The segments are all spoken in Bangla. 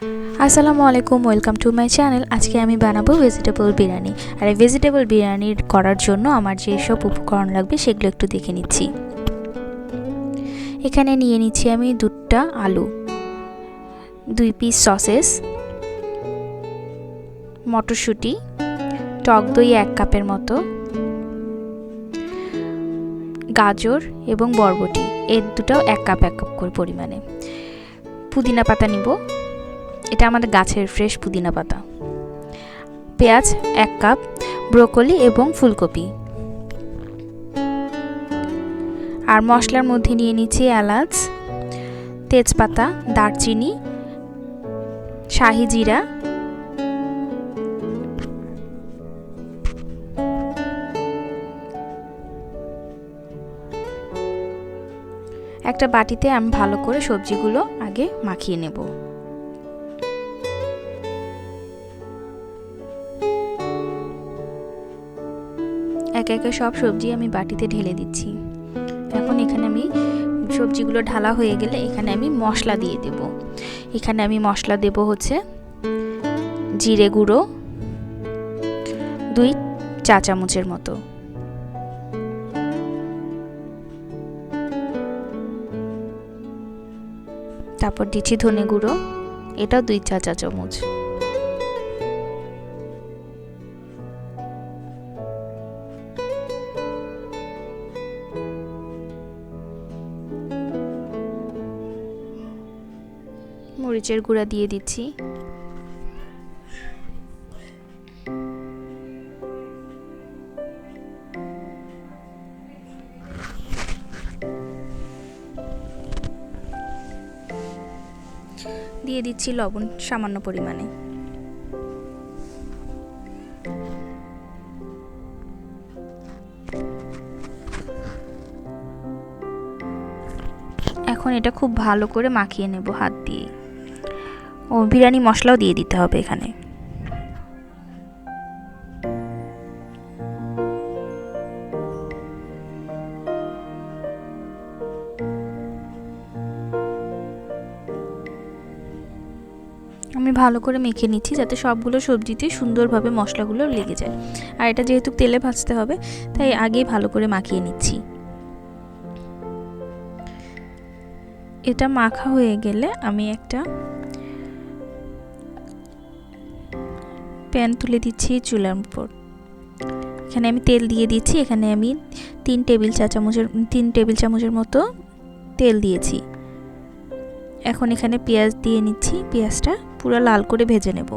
আসসালামু আলাইকুম, ওয়েলকাম টু মাই চ্যানেল। আজকে আমি বানাবো ভেজিটেবল বিরিয়ানি। আর এই ভেজিটেবল বিরিয়ানি করার জন্য আমার যেসব উপকরণ লাগবে সেগুলো একটু দেখে নিচ্ছি। এখানে নিয়ে নিচ্ছি আমি 2টা আলু, 2 পিস সসেস, মটরশুঁটি, টক দই 1 কাপের মতো, গাজর এবং বরবটি এই দুটাও 1 কাপ করে পরিমাণে। পুদিনা পাতা নিব, এটা আমাদের গাছের ফ্রেশ পুদিনা পাতা। পেঁয়াজ 1 কাপ, ব্রোকলি এবং ফুলকপি। আর মশলার মধ্যে নিয়ে নিচ্ছি এলাচ, তেজপাতা, দারচিনি, শাহি জিরা, একটা বাটিতে আমি ভালো করে সবজিগুলো আগে মাখিয়ে নেব। একে একে সব সবজি আমি বাটিতে ঢেলে দিচ্ছি। এখন এখানে আমি সবজিগুলো ঢালা হয়ে গেলে এখানে আমি মশলা দিয়ে দেব। এখানে আমি মশলা দেব হচ্ছে জিরে গুঁড়ো 2 চা চামচের মতো, তারপর দিচ্ছি ধনে গুঁড়ো, এটাও 2 চা চামচ, মরিচের গুঁড়া দিয়ে দিচ্ছি, দিয়ে দিচ্ছি লবণ সামান্য পরিমাণে। এখন এটা খুব ভালো করে মাখিয়ে নেব হাত দিয়ে। ও বিরিয়ানি মশলাও দিয়ে দিতে হবে এখানে। আমি ভালো করে মেখে নিচ্ছি যাতে সবগুলো সবজিতে সুন্দরভাবে মশলাগুলো লেগে যায়। আর এটা যেহেতু তেলে ভাজতে হবে তাই আগেই ভালো করে মাখিয়ে নিচ্ছি। এটা মাখা হয়ে গেলে আমি একটা প্যান তুলে দিচ্ছি চুলার উপর। এখানে আমি তেল দিয়ে দিচ্ছি। এখানে আমি 3 টেবিল চামচের মতো তেল দিয়েছি। এখন এখানে পেঁয়াজ দিয়ে নিচ্ছি। পেঁয়াজটা পুরো লাল করে ভেজে নেব।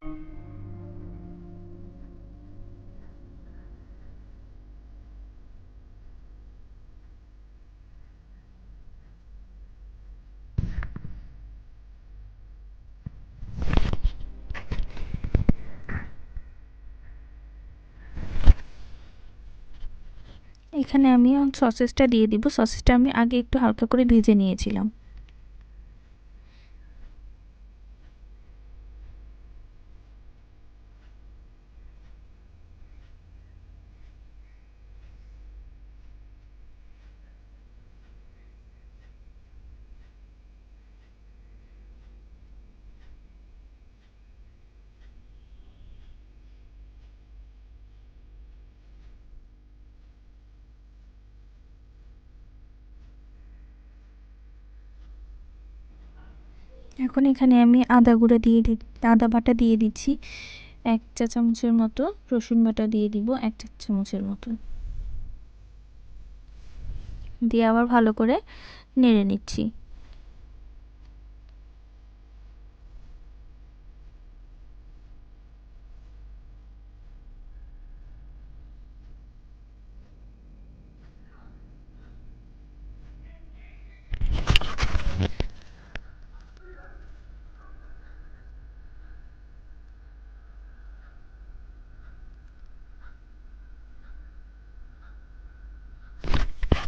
এখানে আমি সসেসটা দিয়ে দিব। সসেসটা আমি আগে একটু হালকা করে ভেজে নিয়েছিলাম। এখন এখানে আমি আদা বাটা দিয়ে দিচ্ছি 1 চা চামচের মতো, রসুন বাটা দিয়ে দিব 1 চা চামচের মতো, দিয়ে আবার ভালো করে নেড়ে নিচ্ছি।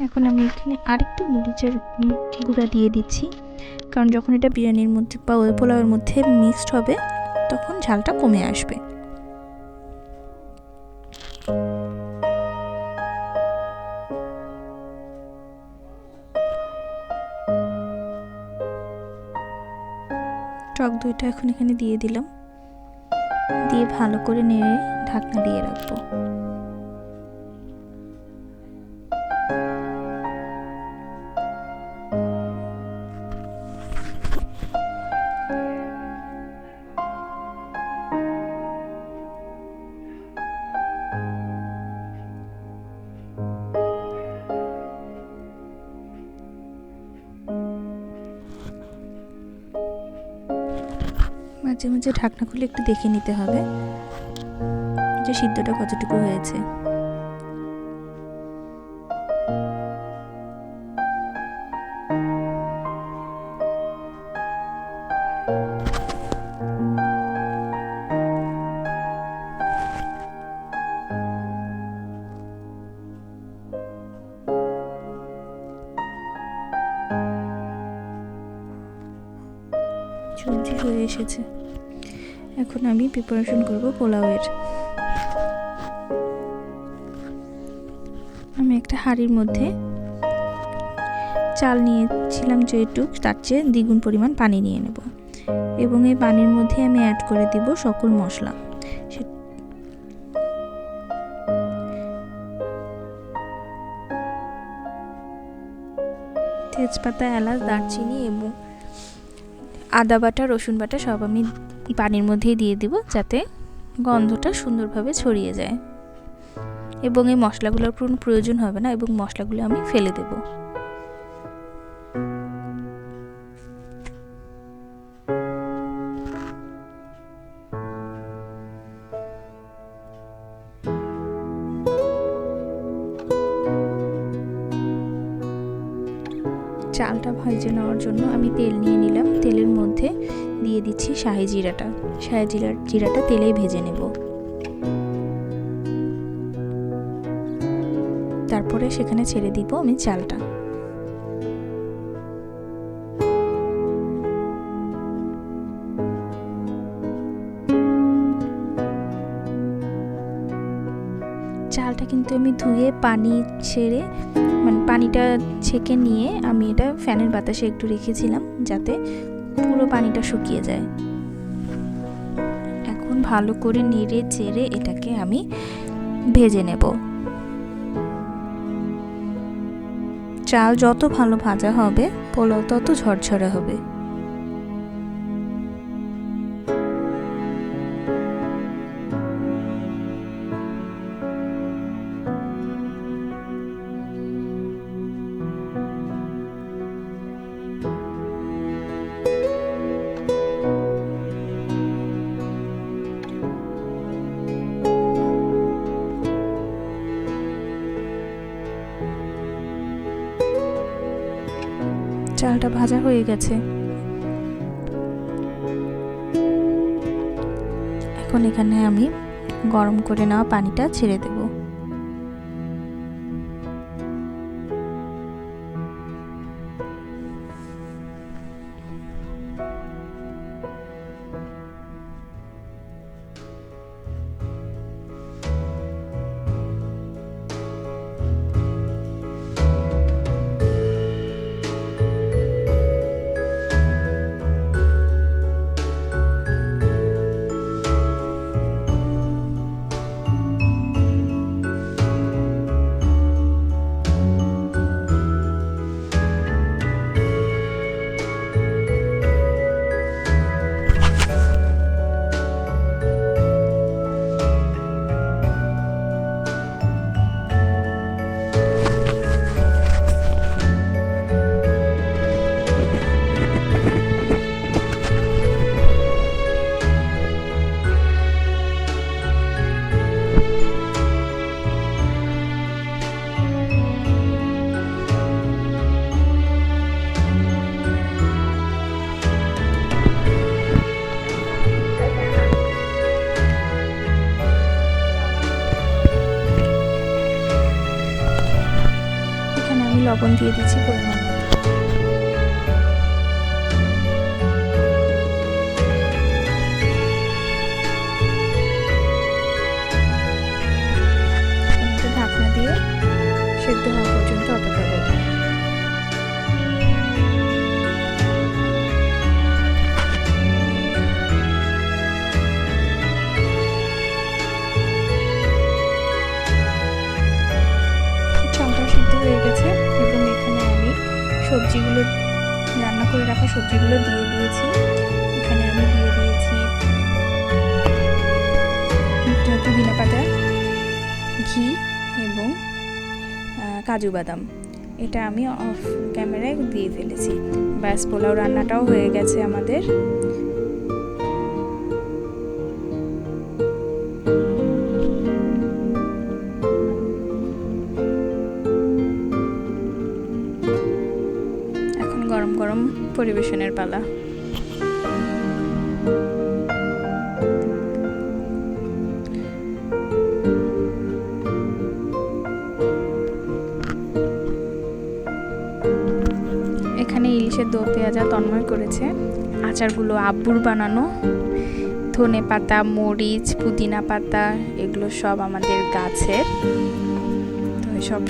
এখন আমি এখানে আরেকটু মরিচের গুঁড়া দিয়ে দিচ্ছি, কারণ যখন এটা বিরিয়ানির মধ্যে বা পোলাওয়ের মধ্যে মিক্সড হবে তখন ঝালটা কমে আসবে। টক দইটা এখন এখানে দিয়ে দিলাম, দিয়ে ভালো করে নেড়ে ঢাকনা দিয়ে রাখবো। মাঝে মাঝে ঢাকনা খুলে একটু দেখে নিতে হবে যে সিদ্ধটা কতটুকু হয়েছে। সবজি হয়ে এসেছে, এখন আমি প্রিপারেশন করব পোলাওয়ের। আমি একটা হাঁড়ির মধ্যে চাল নিয়েছিলাম যেটুক, তার চেয়ে দ্বিগুণ পরিমাণ পানি নিয়ে নেব, এবং এই পানির মধ্যে আমি অ্যাড করে দিব সকল মশলা। তেজপাতা, এলাচ, দারচিনি এবং আদা বাটা, রসুন বাটা সব আমি পানির মধ্যেই দিয়ে দিব, যাতে গন্ধটা সুন্দরভাবে ছড়িয়ে যায়, এবং এই মশলাগুলোর কোনো প্রয়োজন হবে না, এবং মশলাগুলো আমি ফেলে দেব। চালটা ভেজে নেওয়ার জন্য আমি তেল নিয়ে নিলাম, তেলের মধ্যে দিয়ে দিচ্ছি শাহি জিরাটা তেলেই ভেজে নেব। তারপরে সেখানে ছেড়ে দিব আমি চালটা। চালটা কিন্তু আমি ধুয়ে পানি ছেড়ে, মানে পানিটা ছেঁকে নিয়ে আমি এটা ফ্যানের বাতাসে একটু রেখেছিলাম যাতে পুরো পানিটা শুকিয়ে যায়। এখন ভালো করে নেড়ে চেড়ে এটাকে আমি ভেজে নেব। চাল যত ভালো ভাজা হবে পোলাও তত ঝরঝরে হবে। চালটা ভাজা হয়ে গেছে। এখন এখানে আমি গরম করে নেওয়া পানিটা ছেড়ে দেব। লবণ দিয়ে দিচ্ছি পরিমাণ মতো। ঢাকনা দিয়ে সেদ্ধ হওয়া পর্যন্ত অপেক্ষা করব। চালটা সিদ্ধ হয়ে গেছে এবং এখানে আমি সবজিগুলো রান্না করে রাখা সবজিগুলো দিয়ে দিয়েছি। এখানে আমি দিয়ে দিয়েছি পুদিনা পাতা, ঘি এবং কাজু বাদাম। এটা আমি অফ ক্যামেরায় দিয়ে ফেলেছি। ব্যাস, পোলাও রান্নাটাও হয়ে গেছে আমাদের। এখন গরম গরম পরিবেশনের পালা। এখানে ইলিশের দো পেঁয়াজা তন্ময় করেছে। আচারগুলো আব্বুর বানানো। ধনে পাতা, মরিচ, পুদিনা পাতা এগুলো সব আমাদের গাছের। তো সব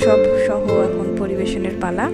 সহ এখন পরিবেশনের পালা।